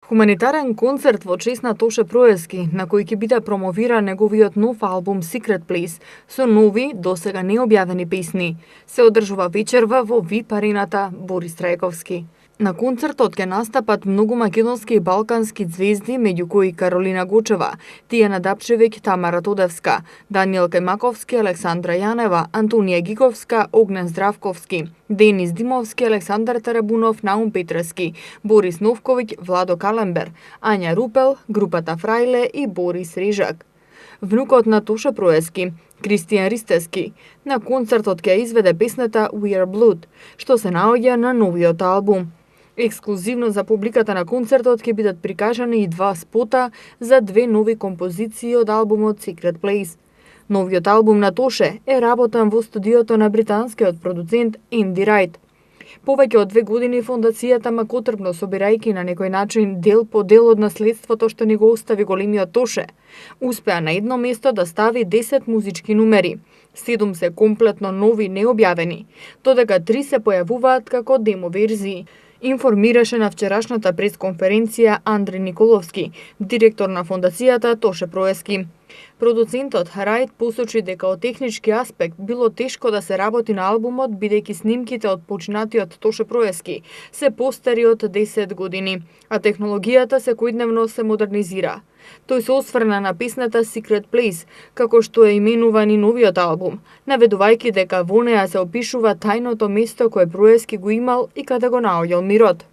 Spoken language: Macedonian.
Хуманитарен концерт во чест на Тоше Проески, на кој ќе биде промовиран неговиот нов албум Secret Place со нови, досега необјавени песни, се одржува вечерва во ВИП арената Борис Трајковски. На концертот ќе настапат многу македонски и балкански звезди, меѓу кои Каролина Гочева, Тијана Дапчевиќ, Тамара Тодевска, Даниел Кајмаковски, Александра Јанева, Антонија Гиговска, Огнен Здравковски, Денис Димовски, Александар Тарабунов, Наум Петрески, Борис Новковиќ, Владо Калембер, Ања Рупел, групата Фрајле и Борис Режак. Внукот на Тоше Проески, Кристијан Ристески, на концертот ќе изведе песната We Are Blood, што се наоѓа на новиот албум. Ексклузивно за публиката на концертот ќе бидат прикажани и два спота за две нови композиции од албумот Secret Place. Новиот албум на Тоше е работен во студиото на британскиот продуцент Енди Рајт. Повеќе од 2 години фондацијата макотрпно собирајќи на некој начин дел по дел од наследството што ни го остави големиот Тоше, успеа на едно место да стави 10 музички numeri. 7 се комплетно нови необјавени, додека 3 се појавуваат како демо верзии, информираше на вчерашната пресконференција Андри Николовски, директор на фондацијата Тоше Проески. Продуцентот Рајт посочи дека од технички аспект било тешко да се работи на албумот, бидејќи снимките од починатиот Тоше Проески се постари од 10 години, а технологијата секојдневно се модернизира. Тој се осврна на песната Secret Place, како што е именуван и новиот албум, наведувајќи дека во неа се опишува тајното место кое Проески го имал и каде го наоѓал мирот.